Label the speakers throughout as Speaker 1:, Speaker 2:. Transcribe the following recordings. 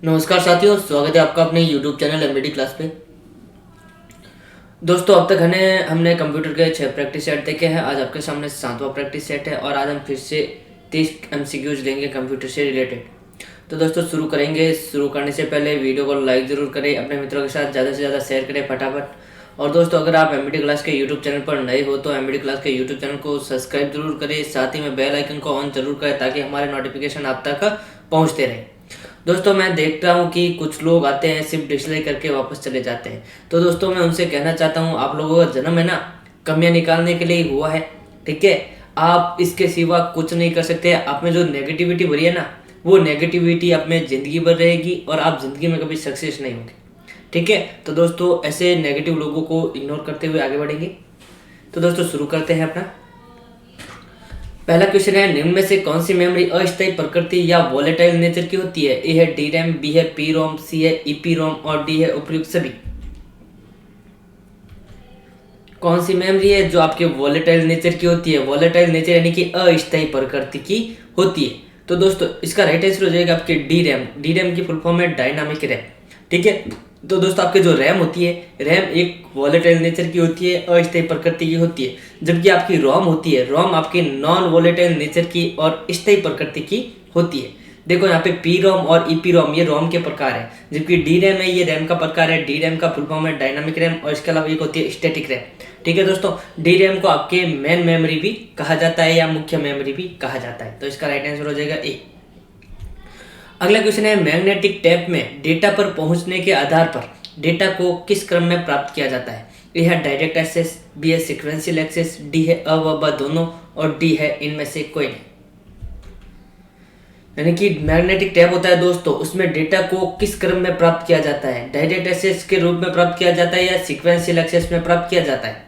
Speaker 1: नमस्कार साथियों, स्वागत है आपका अपने YouTube चैनल एमबीडी क्लास पे। दोस्तों, अब तक हमने कंप्यूटर के 6 प्रैक्टिस सेट देखे हैं। आज आपके सामने 7वां प्रैक्टिस सेट है और आज हम फिर से 30 MCQs लेंगे कंप्यूटर से रिलेटेड। तो दोस्तों शुरू करेंगे। शुरू करने से पहले वीडियो को लाइक ज़रूर करें, अपने मित्रों के साथ ज़्यादा से ज़्यादा शेयर करें फटाफट। और दोस्तों, अगर आप एमबीडी क्लास के यूट्यूब चैनल पर नए हो तो एमबीडी क्लास के यूट्यूब चैनल को सब्सक्राइब जरूर करें, साथ ही में बेल आइकन को ऑन जरूर करें ताकि हमारे नोटिफिकेशन आप तक पहुँचते रहें। दोस्तों, मैं देखता हूँ कि कुछ लोग आते हैं सिर्फ डिस्प्ले करके वापस चले जाते हैं। तो दोस्तों, मैं उनसे कहना चाहता हूँ, आप लोगों का जन्म है ना कमियां निकालने के लिए हुआ है, ठीक है। आप इसके सिवा कुछ नहीं कर सकते। आप में जो नेगेटिविटी भरी है ना, वो नेगेटिविटी आप में ज़िंदगी भर रहेगी और आप ज़िंदगी में कभी सक्सेस नहीं होंगे, ठीक है। तो दोस्तों, ऐसे नेगेटिव लोगों को इग्नोर करते हुए आगे बढ़ेंगे। तो दोस्तों शुरू करते हैं अपना पहला क्वेश्चन है, निम्न में से कौन सी मेमोरी अस्थायी प्रकृति या वोलेटाइल नेचर की होती है? ए है डी रैम, बी है पी रोम, सी है ईपी रोम और डी है उपयुक्त सभी। कौन सी मेमोरी है जो आपके वोलेटाइल नेचर की होती है? वोलेटाइल नेचर यानी कि अस्थायी प्रकृति की होती है। तो दोस्तों, इसका राइट आंसर हो जाएगा आपके डी रैम। डी रैम की फुल फॉर्म है डायनामिक रैम, ठीक है। तो दोस्तों, आपके जो रैम होती है, रैम एक वोलेटाइल नेचर की होती है, अस्थायी प्रकृति की होती है। जबकि आपकी रोम होती है, रोम आपकी नॉन वोलेटाइल नेचर की और स्थायी प्रकृति की होती है। देखो यहाँ पे पी रोम और ईपी रोम ये रोम के प्रकार है, जबकि डी रैम है ये रैम का प्रकार है। डी रैम का फुल फॉर्म है डायनामिक रैम और इसके अलावा एक होती है स्टैटिक रैम, ठीक है। दोस्तों, डी रैम को आपके मेन मेमोरी भी कहा जाता है या मुख्य मेमोरी भी कहा जाता है। तो इसका राइट आंसर हो जाएगा ए। अगला क्वेश्चन है, मैग्नेटिक टेप में डेटा पर पहुंचने के आधार पर डेटा को किस क्रम में प्राप्त किया जाता है? ए है डायरेक्ट एक्सेस, बी है सिक्वेंशियल एक्सेस, डी है अ व ब दोनों और डी है इनमें से कोई नहीं। यानी कि मैग्नेटिक टैप होता है दोस्तों, उसमें डेटा को किस क्रम में प्राप्त किया जाता है? डायरेक्ट एक्सेस के रूप में प्राप्त किया जाता है या सिक्वेंशियल एक्सेस में प्राप्त किया जाता है?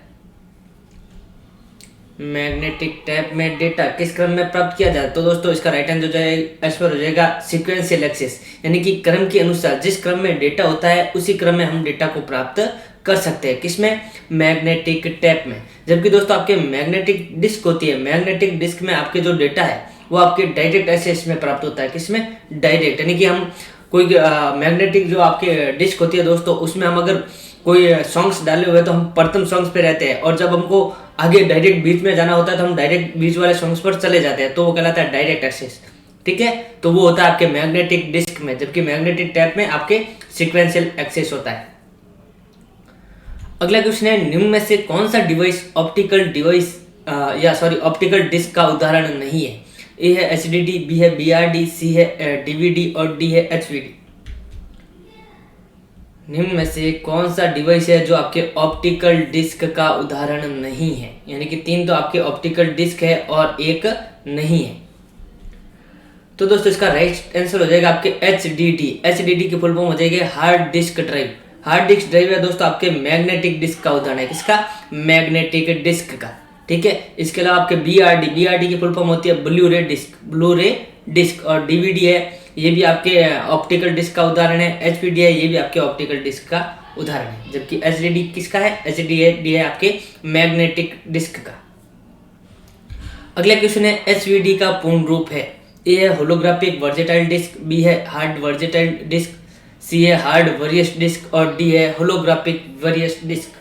Speaker 1: मैग्नेटिक टैप में डेटा किस क्रम में प्राप्त किया जाता है? तो दोस्तों, इसका राइट आंसर हो जाएगा सिक्वेंशियल एक्सेस, यानी कि क्रम के अनुसार जिस क्रम में डेटा होता है उसी क्रम में हम डेटा को प्राप्त कर सकते हैं। किसमें? मैग्नेटिक टैप में। जबकि दोस्तों, आपके मैग्नेटिक डिस्क होती है, मैग्नेटिक डिस्क में आपके जो डेटा है वो आपके डायरेक्ट एक्सेस में प्राप्त होता है। किसमें? डायरेक्ट, यानी कि हम कोई मैग्नेटिक जो आपके डिस्क होती है दोस्तों, उसमें हम अगर कोई सॉन्ग्स डाले हुए तो हम प्रथम सॉन्ग्स पे रहते हैं, और जब हमको आगे डायरेक्ट बीच में जाना होता है तो हम डायरेक्ट बीच वाले सॉन्ग्स पर चले जाते हैं, तो वो कहलाता है डायरेक्ट एक्सेस, ठीक है। तो वो होता है आपके मैग्नेटिक डिस्क में, जबकि मैग्नेटिक टैप में आपके सिक्वेंशियल एक्सेस होता है। अगला क्वेश्चन है, निम्न में से कौन सा डिवाइस ऑप्टिकल डिस्क का उदाहरण नहीं है? ए है एचडीडी, बी है बीआरडी, सी है डीवीडी और डी है एचवीडी। निम्न में से कौन सा डिवाइस है जो आपके ऑप्टिकल डिस्क का उदाहरण नहीं है? यानी कि 3 तो आपके ऑप्टिकल डिस्क है और एक नहीं है। तो दोस्तों, इसका राइट आंसर हो जाएगा आपके एचडीडी। एचडीडी की फुल फॉर्म हो जाएगी hard disk drive. Hard disk drive है दोस्तों आपके मैग्नेटिक डिस्क का उदाहरण है। किसका? मैग्नेटिक डिस्क का, ठीक है। इसके अलावा आपके बीआरडी की फुल फॉर्म होती है ब्लू रे डिस्क और डीवीडी है ये भी आपके ऑप्टिकल डिस्क का उदाहरण है। एचपीडी है ये भी आपके ऑप्टिकल डिस्क का उदाहरण है। जबकि एचडीडी किसका है? एचडीडी है आपके मैग्नेटिक डिस्क का। अगला क्वेश्चन है, एचवीडी का पूर्ण रूप है? ए है होलोग्राफिक वर्सेटाइल डिस्क, बी है हार्ड वर्सेटाइल डिस्क, सी है हार्ड वेरियस डिस्क और डी है होलोग्राफिक वेरियस डिस्क।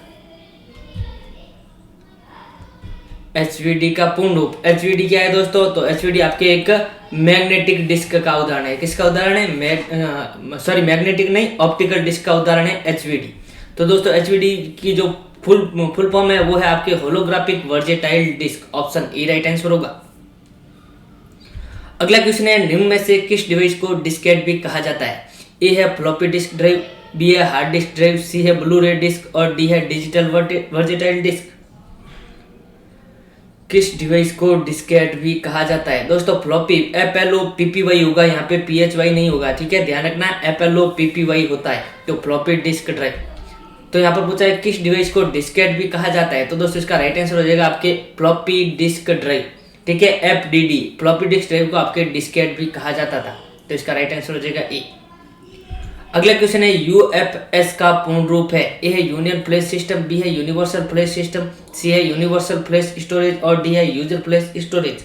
Speaker 1: एचवीडी का पूर्ण रूप, एचवीडी क्या है दोस्तों? तो एचवीडी आपके एक मैग्नेटिक डिस्क का उदाहरण है। किसका उदाहरण है? मैग्नेटिक नहीं, ऑप्टिकल डिस्क का उदाहरण है एचवीडी। तो दोस्तों, एचवीडी की जो फुल फॉर्म है वो है आपके holographic versatile disc. Option A right answer होगा। अगला क्वेश्चन है, निम्न में से किस डिवाइस को डिस्केट भी कहा जाता है? ए है फ्लॉपी डिस्क ड्राइव, बी है हार्ड डिस्क ड्राइव, सी है ब्लू रे डिस्क और डी है डिजिटल वर्सेटाइल डिस्क। किस डिवाइस को डिस्केट भी कहा जाता है? दोस्तों, फ्लॉपी FLOPPY होगा, यहाँ पे PHY नहीं होगा, ठीक है। ध्यान रखना, FLOPPY होता है तो फ्लॉपी डिस्क ड्राइव। तो यहाँ पर पूछा है किस डिवाइस को डिस्केट भी कहा जाता है? तो दोस्तों, इसका राइट आंसर हो जाएगा आपके फ्लॉपी डिस्क ड्राइव, ठीक है। FDD फ्लॉपी डिस्क ड्राइव को आपके डिस्केट भी कहा जाता था। तो इसका राइट आंसर हो जाएगा ए। अगला क्वेश्चन है, UFS का पूर्ण रूप है? ए है यूनियन फ्लैश सिस्टम, बी है यूनिवर्सल फ्लैश सिस्टम, सी है यूनिवर्सल फ्लैश स्टोरेज और डी है यूजर फ्लैश स्टोरेज।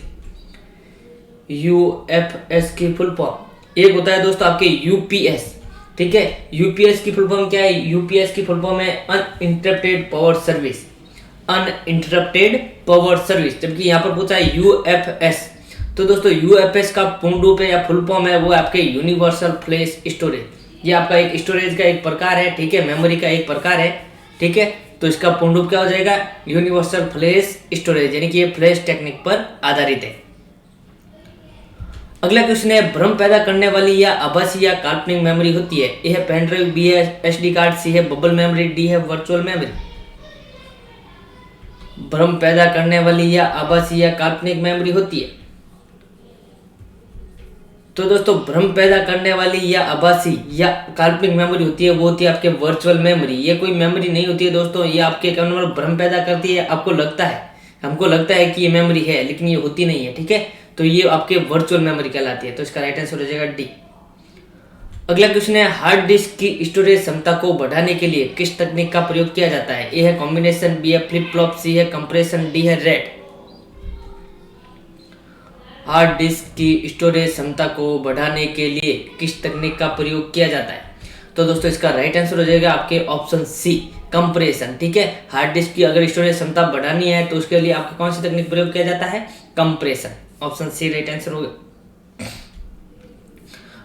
Speaker 1: UFS की फुल फॉर्म एक होता है दोस्तों आपके यूपीएस। ठीक है, यूपीएस की फुल फॉर्म क्या है? यूपीएस की फुल फॉर्म है uninterrupted power service, uninterrupted power service. जबकि यहाँ पर पूछा है यूएफएस। तो दोस्तों यूएफएस का पूर्ण रूप है या फुल फॉर्म है वो आपके यूनिवर्सल फ्लैश स्टोरेज। ये आपका एक स्टोरेज का एक प्रकार है, ठीक है, मेमोरी का एक प्रकार है, ठीक है। तो इसका पूर्ण रूप क्या हो जाएगा? यूनिवर्सल फ्लैश स्टोरेज, यानी कि ये फ्लैश टेक्निक पर आधारित है। अगला क्वेश्चन है, भ्रम पैदा करने वाली या आभासी या काल्पनिक मेमोरी होती है। ए है पेन ड्राइव, बी है एसडी कार्ड, सी है बबल मेमोरी, डी है वर्चुअल मेमोरी। भ्रम पैदा करने वाली या आभासी या काल्पनिक मेमोरी होती है। तो दोस्तों भ्रम पैदा करने वाली या आभासी या काल्पनिक मेमोरी होती है वो होती है आपके वर्चुअल मेमोरी। ये कोई मेमोरी नहीं होती है दोस्तों, ये आपके क्या भ्रम पैदा करती है। आपको लगता है, हमको लगता है कि ये मेमोरी है, लेकिन ये होती नहीं है, ठीक है। तो ये आपके वर्चुअल मेमोरी कहलाती है। तो इसका राइट आंसर हो जाएगा डी। अगला क्वेश्चन है, हार्ड डिस्क की स्टोरेज क्षमता को बढ़ाने के लिए किस तकनीक का प्रयोग किया जाता है? ए है कॉम्बिनेशन, बी है फ्लिप फ्लॉप, सी है कंप्रेशन, डी है रैट। हार्ड डिस्क की स्टोरेज क्षमता को बढ़ाने के लिए किस तकनीक का प्रयोग किया जाता है? तो दोस्तों इसका राइट आंसर हो जाएगा आपके ऑप्शन सी, कंप्रेशन। ठीक है, हार्ड डिस्क की अगर स्टोरेज क्षमता बढ़ानी है तो उसके लिए आपका कौन सी तकनीक प्रयोग किया जाता है? Compression. Option C right answer होगा।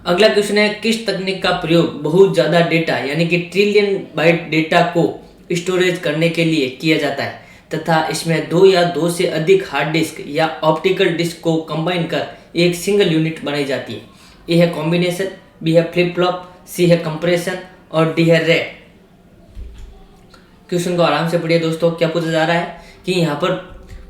Speaker 1: अगला क्वेश्चन है, किस तकनीक का प्रयोग बहुत ज्यादा डेटा यानी कि ट्रिलियन बाइट डेटा को स्टोरेज करने के लिए किया जाता है तथा इसमें दो या दो से अधिक हार्ड डिस्क या ऑप्टिकल डिस्क को कंबाइन कर एक सिंगल यूनिट बनाई जाती है? ए है कॉम्बिनेशन, बी है फ्लिप फ्लॉप, सी है कंप्रेशन और डी है रैट। क्वेश्चन को आराम से पढ़िए दोस्तों। क्या पूछा जा रहा है कि यहाँ पर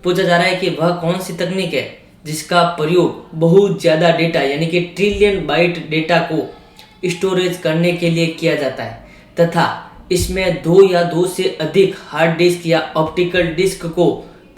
Speaker 1: पूछा जा रहा है कि वह कौन सी तकनीक है जिसका प्रयोग बहुत ज्यादा डेटा यानी कि ट्रिलियन बाइट डेटा को स्टोरेज करने के लिए किया जाता है तथा इसमें दो या दो से अधिक हार्ड डिस्क या ऑप्टिकल डिस्क को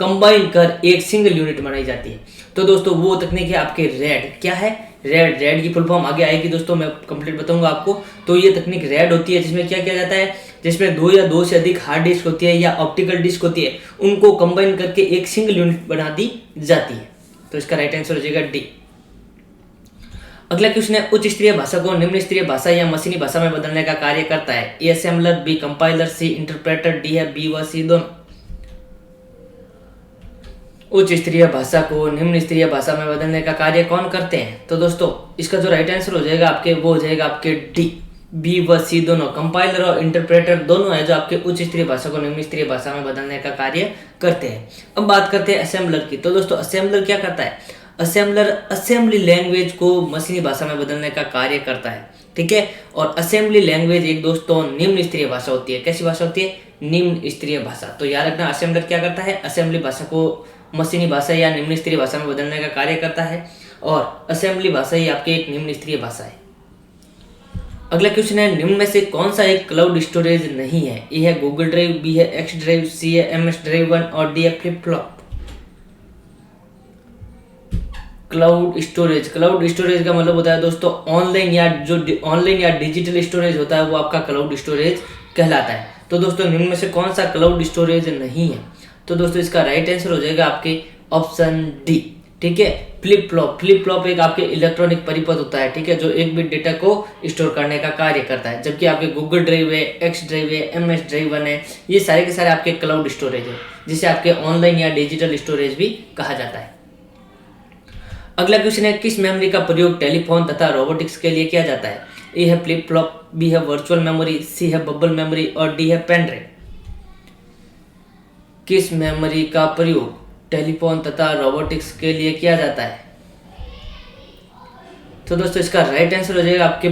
Speaker 1: कंबाइन कर एक सिंगल यूनिट बनाई जाती है? तो दोस्तों वो तकनीक है आपके रैड। क्या है? रैड। रैड की फुल फॉर्म आगे आएगी दोस्तों, मैं कंप्लीट बताऊंगा आपको। तो ये तकनीक रैड होती है जिसमें क्या किया जाता है, जिसमें दो या दो से अधिक हार्ड डिस्क होती है या ऑप्टिकल डिस्क होती है, उनको कंबाइन करके एक सिंगल यूनिट बना दी जाती है। तो इसका राइट आंसर हो जाएगा डी। अगला क्वेश्चन है, उच्च स्तरीय भाषा को निम्न स्तरीय भाषा या मशीनी भाषा में बदलने का कार्य करता है? ए असेंबलर, बी कंपाइलर, सी इंटरप्रेटर, डी है बी व सी दोनों। उच्च स्तरीय भाषा को निम्न स्तरीय भाषा में बदलने का कार्य कौन करते हैं? तो दोस्तों इसका जो राइट आंसर हो जाएगा आपके वो हो जाएगा आपके डी, बी व सी दोनों। कंपाइलर और इंटरप्रेटर दोनों है जो आपके उच्च स्तरीय भाषा को निम्न स्तरीय भाषा में बदलने का कार्य करते हैं। अब बात करते हैं असेंबलर की। तो दोस्तों असेंबलर क्या करता है? असेंबलर असेंबली लैंग्वेज को मशीनी भाषा में बदलने का कार्य करता है। ठीक है, और असेंबली लैंग्वेज एक दोस्तों निम्न स्तरीय भाषा होती है। कैसी भाषा होती है? निम्न स्तरीय भाषा। तो याद रखना, असेंबलर क्या करता है? असेंबली भाषा को मशीनी भाषा या निम्न स्तरीय भाषा में बदलने का कार्य करता है और असेंबली भाषा ही आपके एक निम्न स्तरीय भाषा है। अगला क्वेश्चन है, निम्न में से कौन सा एक क्लाउड स्टोरेज नहीं है? ए है गूगल ड्राइव, बी है एक्स ड्राइव, सी है एमएस ड्राइव 1 और डी है flip flop. Cloud storage. Cloud storage का मतलब होता है दोस्तों ऑनलाइन या डिजिटल स्टोरेज होता है वो आपका क्लाउड स्टोरेज कहलाता है। तो दोस्तों निम्न में से कौन सा क्लाउड स्टोरेज नहीं है? तो दोस्तों इसका राइट आंसर हो जाएगा आपके ऑप्शन डी। ठीक है, फ्लिप फ्लॉप। फ्लिप फ्लॉप एक आपके इलेक्ट्रॉनिक परिपथ होता है, ठीक है, जो एक बिट डेटा को स्टोर करने का कार्य करता है। जबकि आपके गूगल ड्राइव है, एक्स ड्राइव है, एमएस ड्राइव 1 है, ये सारे के सारे आपके क्लाउड स्टोरेज है, जिसे आपके ऑनलाइन या डिजिटल स्टोरेज भी कहा जाता है। अगला क्वेश्चन है, किस मेमोरी का प्रयोग टेलीफोन तथा रोबोटिक्स के लिए किया जाता है? ए है फ्लिप फ्लॉप, बी है वर्चुअल मेमोरी, सी है बबल मेमोरी और डी है पेन ड्राइव। किस मेमोरी का प्रयोग टेलीफोन तथा रोबोटिक्स के लिए किया जाता है? तो दोस्तों इसका राइट आंसर हो जाएगा आपके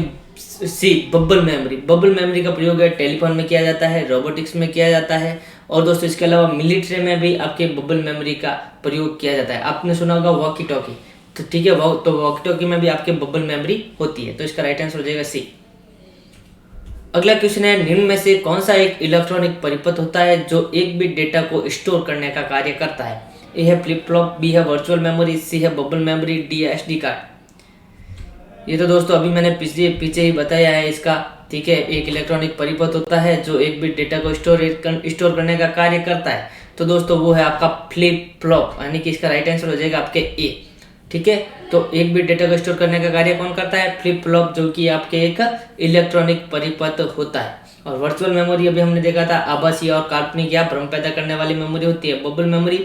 Speaker 1: सी, बबल मेमोरी। बबल मेमोरी का प्रयोग है टेलीफोन में किया जाता है, रोबोटिक्स में किया जाता है और दोस्तों इसके अलावा मिलिट्री में भी आपके बबल मेमोरी का प्रयोग किया जाता है। आपने सुना होगा वॉकी टॉकी, तो ठीक है, तो वॉकी टॉकी में भी आपके बबल मेमोरी होती है। तो इसका राइट आंसर हो जाएगा सी। अगला क्वेश्चन है, निम्न में से कौन सा एक इलेक्ट्रॉनिक परिपथ होता है जो एक बिट डेटा को स्टोर करने का कार्य करता है? ए है फ्लिप फ्लॉप, बी है वर्चुअल मेमोरी, सी है बबल मेमोरी, डी है एसडी कार्ड। ये तो दोस्तों अभी मैंने पीछे ही बताया है इसका। ठीक है, एक इलेक्ट्रॉनिक परिपथ होता है जो एक बिट डेटा को स्टोर करने का कार्य करता है। तो दोस्तों वो है आपका फ्लिप फ्लॉप, यानी कि इसका राइट आंसर हो जाएगा आपके ए, ठीक है। तो एक बिट डेटा को स्टोर करने का कार्य कौन करता है? फ्लिप फ्लॉप, जो कि आपके एक इलेक्ट्रॉनिक परिपथ होता है। और वर्चुअल मेमोरी अभी हमने देखा था आभासी और काल्पनिक या भ्रम पैदा करने वाली मेमोरी होती है। बबल मेमोरी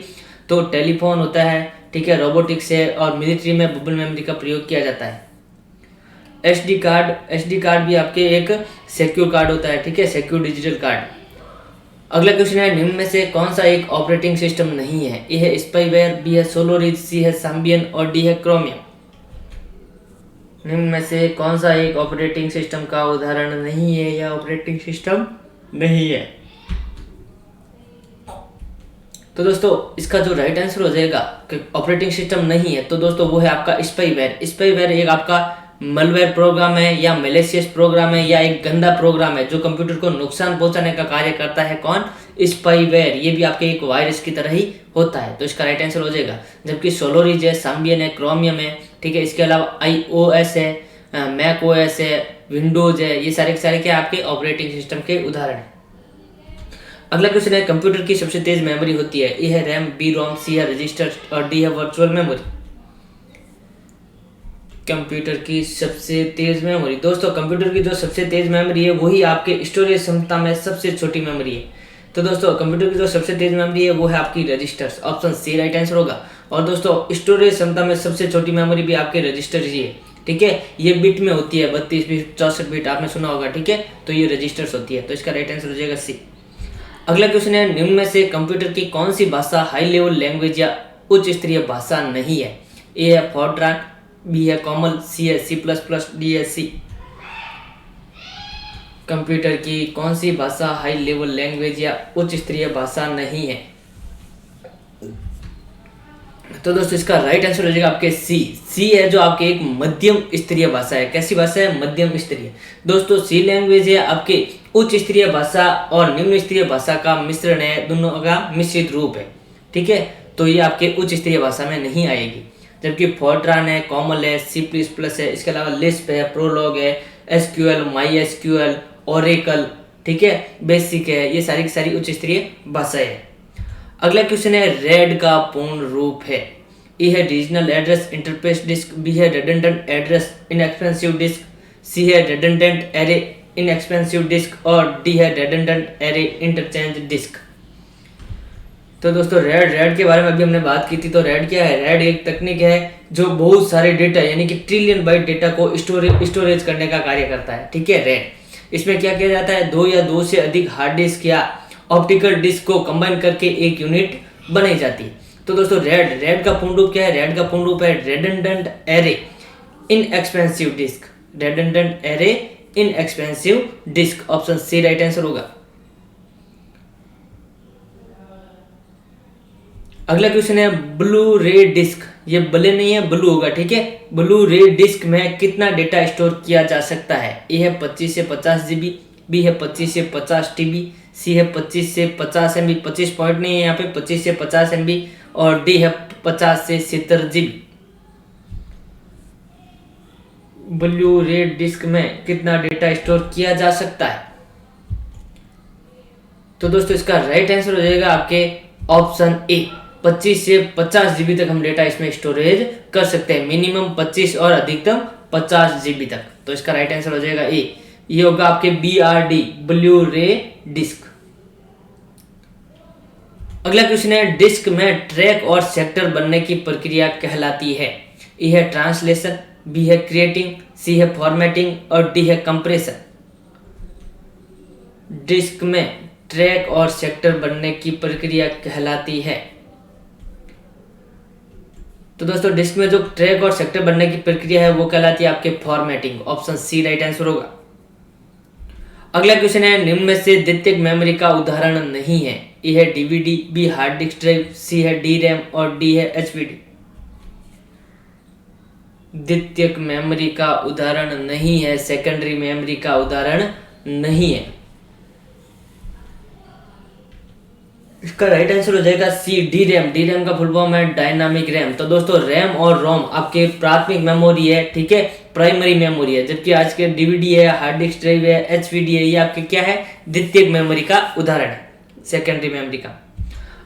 Speaker 1: तो टेलीफोन होता है, ठीक है, रोबोटिक्स है और मिलिट्री में बबल मेमोरी का प्रयोग किया जाता है। एसडी कार्ड भी आपके एक सिक्योर कार्ड होता है, ठीक है, सिक्योर डिजिटल कार्ड। अगला क्वेश्चन है, निम्न में से कौन सा एक ऑपरेटिंग सिस्टम नहीं है? ए है स्पाईवेयर, बी है सोलोरिज, सी है साम्बियन और डी है क्रोमियम। निम्न में से कौन सा एक ऑपरेटिंग सिस्टम का उदाहरण नहीं है या ऑपरेटिंग सिस्टम नहीं है? तो दोस्तों इसका जो राइट आंसर हो जाएगा कि ऑपरेटिंग सिस्टम नहीं है, तो दोस्तों वो है आपका स्पाईवेयर। स्पाईवेयर एक आपका मलवेयर प्रोग्राम है या मैलिशियस प्रोग्राम है या एक गंदा प्रोग्राम है जो कंप्यूटर को नुकसान पहुंचाने का कार्य करता है। कौन? स्पाईवेयर। ये भी आपके एक वायरस की तरह ही होता है, तो इसका राइट आंसर हो जाएगा। जबकि सोलोरिज है, साम्बियन है, क्रोमियम है, ठीक है, इसके अलावा iOS है, मैक ओएस है, विंडोज है, ये सारे के सारे क्या आपके ऑपरेटिंग सिस्टम के उदाहरण है। अगला क्वेश्चन है, कंप्यूटर की सबसे तेज मेमोरी होती है? ए है रैम, बी रोम, सी है रजिस्टर और डी है वर्चुअल मेमोरी। कंप्यूटर की सबसे तेज मेमोरी, दोस्तों कंप्यूटर की जो सबसे तेज मेमोरी है वही आपके स्टोरेज क्षमता में सबसे छोटी मेमोरी है। तो दोस्तों कंप्यूटर की जो सबसे तेज मेमोरी है वो है आपकी registers. Option C right answer होगा। और दोस्तों स्टोरेज क्षमता में सबसे छोटी मेमोरी भी आपके रजिस्टर्स ही है, ठीक है। ये बिट में होती है, 32 बिट, 64 बिट, आपने सुना होगा, ठीक है। तो ये रजिस्टर्स होती है, तो इसका राइट आंसर हो जाएगा सी। अगला क्वेश्चन है, निम्न में से कंप्यूटर की कौन सी भाषा हाई लेवल लैंग्वेज या उच्च स्तरीय भाषा नहीं है? ए है फोर्ट्रान, बी है कॉमल, सी है C++, डी है सी। कंप्यूटर की कौन सी भाषा हाई लेवल लैंग्वेज या उच्च स्तरीय भाषा नहीं है? तो दोस्तों इसका राइट आंसर हो जाएगा आपके सी है, जो आपके एक मध्यम स्तरीय भाषा है। कैसी भाषा है? मध्यम स्तरीय। दोस्तों सी लैंग्वेज है आपके उच्च स्तरीय भाषा और निम्न स्तरीय भाषा का मिश्रण है, दोनों का मिश्रित रूप है, ठीक है। तो ये आपके उच्च स्तरीय भाषा में नहीं आएगी। जबकि फोर्ट्रान है, कॉमल है, C++ है, इसके अलावा लिस्प है, प्रोलॉग है, SQL, MySQL, ओरेकल, ठीक है, बेसिक है, ये सारी की सारी उच्च स्तरीय भाषाएं है। अगला क्वेश्चन है, रेड का पूर्ण रूप है? ए है regional address interface disk, B है redundant address inexpensive disk, C है रिडंडेंट एरे इनएक्सपेंसिव डिस्क और डी है रिडंडेंट एरे इंटरचेंज डिस्क। तो दोस्तों रेड के बारे में अभी हमने बात की थी। तो रेड क्या है? रेड एक तकनीक है जो बहुत सारे डेटा यानी कि ट्रिलियन बाइट डेटा को स्टोरेज करने का कार्य करता है, ठीक है। रेड इसमें क्या किया जाता है, दो या दो से अधिक हार्ड डिस्क या ऑप्टिकल डिस्क को कंबाइन करके एक यूनिट बनाई जाती है। तो दोस्तों रेड का पूर्ण रूप क्या है? रेड का पूर्ण रूप है redundant array inexpensive disk. Redundant array inexpensive disk, option C right answer होगा। अगला क्वेश्चन है, ब्लू रे डिस्क, ये ब्ले नहीं है, ब्लू होगा, ठीक है। ब्लू रे डिस्क में कितना डेटा स्टोर किया जा सकता है? ए है 25 से 50 GB, बी है 25 से 50 TB, सी है 25 से 50 MB, 25 पॉइंट नहीं है यहाँ पे, 25 से 50 MB और डी है 50 से 70 GB। ब्लू रे डिस्क में कितना डेटा स्टोर किया जा सकता है? तो दोस्तों इसका राइट आंसर हो जाएगा आपके ऑप्शन ए, 25 से 50 GB तक हम डेटा इसमें स्टोरेज कर सकते हैं। मिनिमम 25 और अधिकतम 50 GB तक। तो इसका राइट आंसर हो जाएगा ए, ये होगा आपके BRD, ब्लू रे डिस्क। अगला क्वेश्चन है, डिस्क में ट्रैक और सेक्टर बनने की प्रक्रिया कहलाती है? ए है ट्रांसलेशन, बी है क्रिएटिंग, सी है फॉर्मेटिंग और डी है कंप्रेशन। डिस्क में ट्रैक और सेक्टर बनने की प्रक्रिया कहलाती है? तो दोस्तों डिस्क में जो ट्रैक और सेक्टर बनने की प्रक्रिया है वो कहलाती है आपके formatting, option C right answer होगा। अगला क्वेश्चन है, निम्न में से द्वितीयक मेमोरी का उदाहरण नहीं है? ए है DVD, B hard disk drive, C है DRAM और डी है HDD। द्वितीयक मेमोरी का उदाहरण नहीं है, सेकेंडरी मेमोरी का उदाहरण नहीं है। इसका राइट आंसर हो जाएगा सी, DRAM का फुल फॉर्म है डायनामिक रैम। तो दोस्तों रैम और रोम आपके प्राथमिक मेमोरी है, ठीक है, प्राइमरी मेमोरी है। जबकि आज के DVD है, हार्ड डिस्क ड्राइव है, HDD है, ये आपके क्या है? द्वितीयक मेमोरी का उदाहरण है, सेकेंडरी मेमोरी का।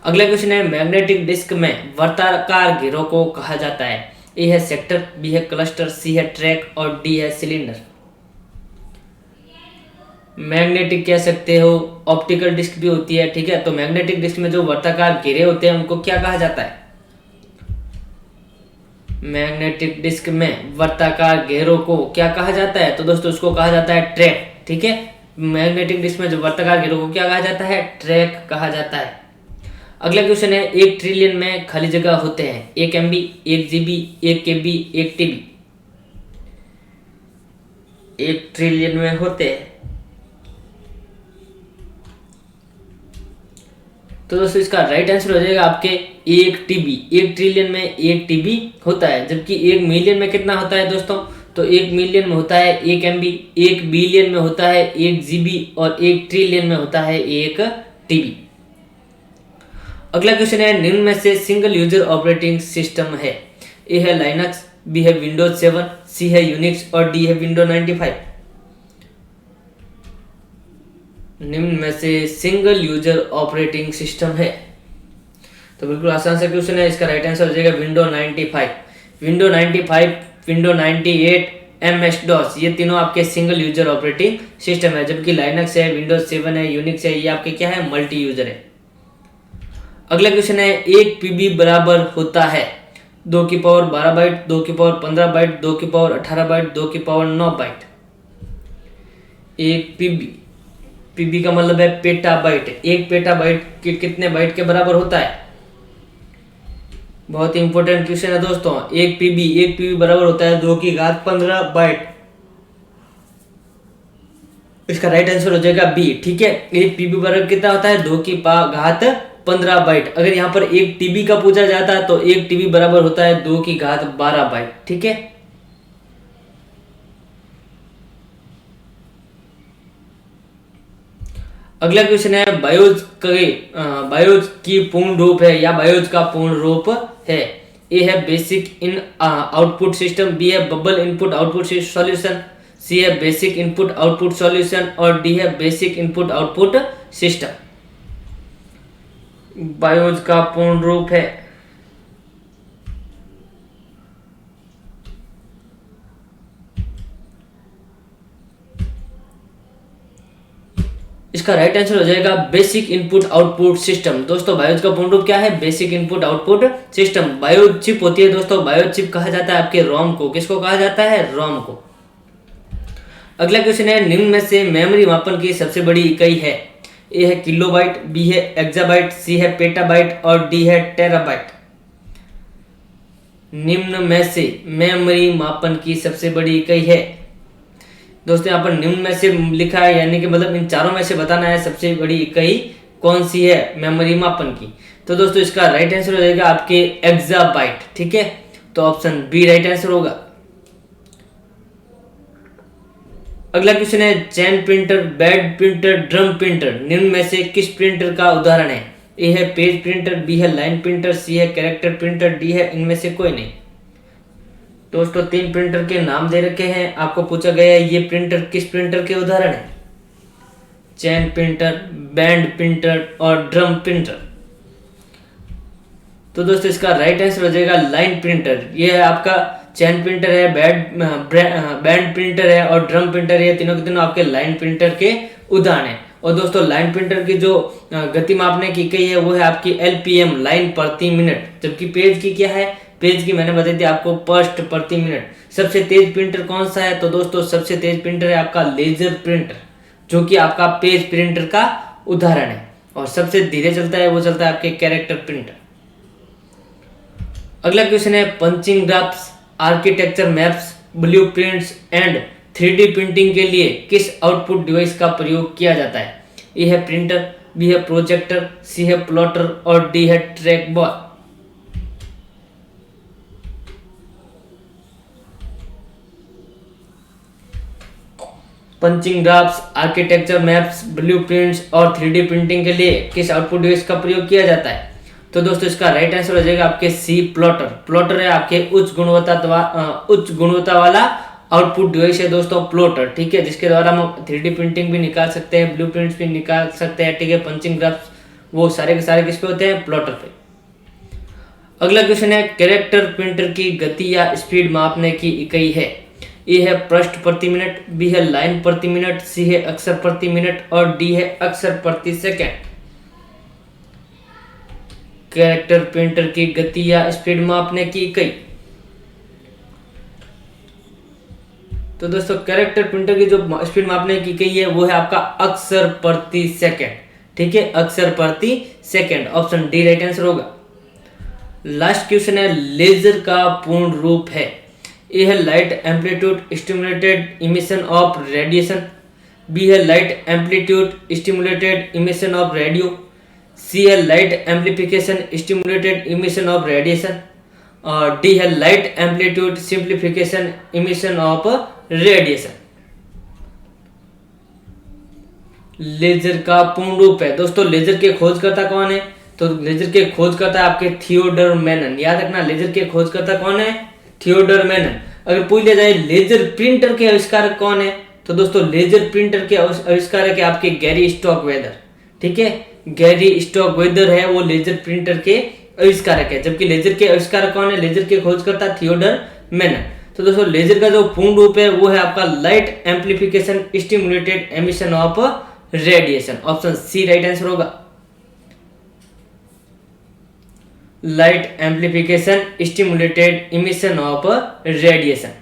Speaker 1: अगला क्वेश्चन है, मैग्नेटिक डिस्क में वर्ताकार घेरों को कहा जाता है? ए है सेक्टर, बी है क्लस्टर, सी है ट्रैक और डी है सिलेंडर। मैग्नेटिक कह सकते हो, ऑप्टिकल डिस्क भी होती है, ठीक है। तो मैग्नेटिक डिस्क में जो वर्ताकार घेरे होते हैं उनको क्या कहा जाता है? मैग्नेटिक डिस्क में वर्ताकार घेरों को क्या कहा जाता है? तो दोस्तों उसको कहा जाता है ट्रैक, ठीक है। मैग्नेटिक डिस्क में जो वर्ताकार घेरों को क्या कहा जाता है? ट्रैक कहा जाता है। अगला क्वेश्चन है, 1 ट्रिलियन में खाली जगह होते हैं 1 MB, 1 GB, 1 KB, 1 TB। 1 trillion में होते हैं, तो दोस्तों इसका राइट आंसर हो जाएगा आपके 1 TB। 1 ट्रिलियन में 1 TB होता है, जबकि 1 मिलियन में कितना होता है दोस्तों? तो 1 मिलियन में होता है 1 MB, 1 बिलियन में होता है 1 GB और 1 ट्रिलियन में होता है 1 TB। अगला क्वेश्चन है, निम्न में से सिंगल यूजर ऑपरेटिंग सिस्टम है? ए है लाइनक्स, बी है विंडोज 7, सी है यूनिक्स और डी है विंडो 95। निम्न में से सिंगल यूजर ऑपरेटिंग सिस्टम है? तो बिल्कुल आसान सा क्वेश्चन है, इसका राइट आंसर हो जाएगा window 95। Window 95, window 98, MS DOS, ये तीनों आपके सिंगल यूजर ऑपरेटिंग सिस्टम है, जबकि लाइनक्स है, विंडोज 7 है, यूनिक्स है, ये आपके क्या है? मल्टी यूजर है। अगला क्वेश्चन है, 1 PB बराबर होता है 2 की पावर 12 बाइट, 2 की पावर 15 बाइट, 2 की पावर 18 बाइट, 2 की पावर 9 बाइट। 1 PB का मतलब है पेटाबाइट। 1 पेटाबाइट कितने बाइट के बराबर होता है? बहुत ही इंपॉर्टेंट क्वेश्चन है दोस्तों। 1 PB बराबर होता है 2 की घात 15 बाइट। इसका राइट आंसर हो जाएगा बी, ठीक है। 1 PB बराबर कितना होता है? 2 की घात 15 बाइट। अगर यहाँ पर 1 TB का पूछा जाता है तो 1 TB बराबर होता है 2 की घात 12 बाइट, ठीक है। अगला क्वेश्चन है, बायोज की पूर्ण रूप है या बायोज का पूर्ण रूप है? ए है basic in output system, B है bubble input output solution, C है बेसिक इनपुट आउटपुट सॉल्यूशन और डी है basic input output system. BIOS का पूर्ण रूप है? इसका राइट आंसर हो जाएगा बेसिक इनपुट आउटपुट सिस्टम। दोस्तों बायोज का पूर्ण रूप क्या है? Basic input output system. BIOS chip होती है दोस्तों, बायोज चिप कहा जाता है आपके रोम को। किसको कहा जाता है? रोम को। अगला क्वेश्चन है, निम्न में से मेमोरी मापन की सबसे बड़ी इकाई है? ए है किलोबाइट, बी है एक्साबाइट, सी है पेटाबाइट और डी है टेराबाइट। निम्न में से मेमोरी मापन की सबसे बड़ी इकाई है? दोस्तों यहाँ पर निम्न में से लिखा है, यानी कि मतलब इन चारों में से बताना है सबसे बड़ी इकाई कौन सी है मेमोरी मापन की। तो दोस्तों इसका राइट आंसर हो जाएगा आपके एक्साबाइट, ठीक है। तो ऑप्शन बी राइट आंसर होगा। अगला क्वेश्चन है, chain printer, bed printer, drum printer निम्न में से किस प्रिंटर का उदाहरण है? ए है पेज प्रिंटर, बी है लाइन प्रिंटर, सी है कैरेक्टर प्रिंटर, डी है इनमें से कोई नहीं। दोस्तों 3 प्रिंटर के नाम दे रखे हैं, आपको पूछा गया है ये प्रिंटर किस प्रिंटर के उदाहरण है? चैन प्रिंटर, बैंड प्रिंटर और ड्रम प्रिंटर। तो दोस्तों इसका राइट आंसर हो जाएगा लाइन प्रिंटर। ये है आपका चैन प्रिंटर है, बैंड प्रिंटर है और ड्रम प्रिंटर है, तीनों के तीनों आपके लाइन प्रिंटर के उदाहरण है। और दोस्तों लाइन प्रिंटर की जो गति मापने की इकाई है वो है आपकी LPM, लाइन प्रति मिनट, जबकि पेज की क्या है? पेज की मैंने बताई थी आपको पृष्ठ प्रति मिनट। सबसे तेज प्रिंटर कौन सा है? तो दोस्तों सबसे तेज प्रिंटर है आपका लेजर प्रिंटर, जो कि आपका पेज प्रिंटर का उदाहरण है। और सबसे धीरे चलता है वो चलता है आपके कैरेक्टर प्रिंटर। अगला क्वेश्चन है, punching drafts, architecture maps, blueprints and 3D printing के लिए किस आउटपुट डिवाइस का प्रयोग किया जाता है? ए है प्रिंटर, बी है प्रोजेक्टर, सी है प्लॉटर और डी है track ball. Punching drafts, architecture maps, blueprints और 3D प्रिंटिंग के लिए किस आउटपुट डिवाइस का प्रयोग किया जाता है? तो दोस्तों इसका राइट आंसर हो जाएगा आपके सी, प्लॉटर। प्लॉटर है आपके उच्च गुणवत्ता वाला आउटपुट डिवाइस है दोस्तों, प्लॉटर, ठीक है, जिसके द्वारा हम 3D प्रिंटिंग भी निकाल सकते हैं, ब्लूप्रिंट्स भी निकाल सकते हैं, ठीक है। पंचिंग ड्राफ्ट्स वो सारे के सारे किस पे होते हैं? प्लॉटर पे। अगला क्वेश्चन है, कैरेक्टर प्रिंटर की गति या स्पीड मापने की इकाई है। ए है पृष्ठ प्रति मिनट, बी है लाइन प्रति मिनट, सी है अक्षर प्रति मिनट और डी है अक्षर प्रति सेकंड। कैरेक्टर प्रिंटर की गति या स्पीड मापने की इकाई। तो दोस्तों कैरेक्टर प्रिंटर की जो स्पीड मापने की इकाई है वो है आपका अक्षर प्रति सेकंड। ठीक है, अक्षर प्रति second, option D right answer होगा। लास्ट क्वेश्चन है, लेजर का पूर्ण रूप है। ए है light amplitude stimulated emission of radiation, B है light amplitude stimulated emission of radio, C है light amplification stimulated emission of radiation और डी है light amplitude simplification emission of radiation. Laser का पूर्ण रूप है। दोस्तों लेजर के खोजकर्ता कौन है? तो लेजर के खोजकर्ता आपके थियोडर मैनन। याद रखना, लेजर के खोजकर्ता कौन है? थियोडर मैनन। अगर पूछ लिया जाए लेजर प्रिंटर के आविष्कारक कौन है, तो दोस्तों लेजर प्रिंटर के आविष्कारक है आपके गैरी स्टॉकवेदर। ठीक है, गैरी स्टॉकवेदर है वो लेजर प्रिंटर के आविष्कारक है, जबकि लेजर के आविष्कारक कौन है? लेजर के खोजकर्ता थियोडर मैनन। तो दोस्तों लेजर का जो पूर्ण रूप है वो है आपका light amplification stimulated emission of radiation, option C right answer होगा। Light amplification stimulated emission of radiation.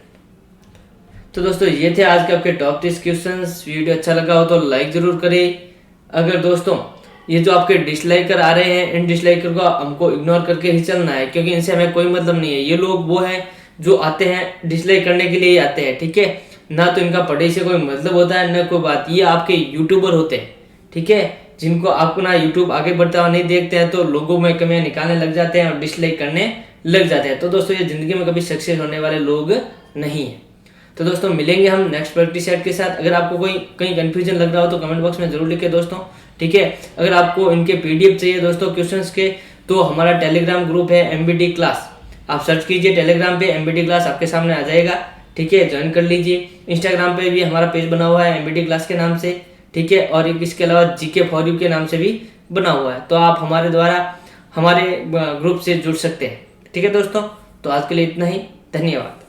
Speaker 1: तो दोस्तों ये थे आज के आपके टॉप 30 क्वेश्चंस। वीडियो अच्छा लगा हो तो लाइक जरूर करें। अगर दोस्तों ये जो आपके डिसलाइकर आ रहे हैं, इन डिसलाइकर को हमको इग्नोर करके ही चलना है, क्योंकि इनसे हमें कोई मतलब नहीं है। ये लोग वो हैं जो आते हैं डिसलाइक करने के लिए ही आते हैं। ठीक है, ना तो इनका पढ़ाई से कोई मतलब होता है, ना कोई बात। ये आपके यूट्यूबर होते हैं, ठीक है, जिनको आपको ना यूट्यूब आगे बढ़ता हुआ नहीं देखते हैं, तो लोगों में कमियां निकालने लग जाते हैं और डिसलाइक करने लग जाते हैं। तो दोस्तों ये जिंदगी में कभी सक्सेस होने वाले लोग नहीं है। तो दोस्तों मिलेंगे हम नेक्स्ट प्रैक्टिस सेट के साथ। अगर आपको कोई कहीं कंफ्यूजन लग रहा हो तो कमेंट बॉक्स में जरूर लिखे दोस्तों। ठीक है, अगर आपको इनके पीडीएफ चाहिए दोस्तों क्वेश्चंस के, तो हमारा टेलीग्राम ग्रुप है एमबीटी क्लास। आप सर्च कीजिए टेलीग्राम पे एमबीटी क्लास, आपके सामने आ जाएगा। ठीक है, ज्वाइन कर लीजिए। इंस्टाग्राम पे भी हमारा पेज बना हुआ है एमबीटी क्लास के नाम से। ठीक है, और इसके अलावा जीके फॉर यू के नाम से भी बना हुआ है, तो आप हमारे द्वारा हमारे ग्रुप से जुड़ सकते हैं। ठीक है दोस्तों, तो आज के लिए इतना ही, धन्यवाद।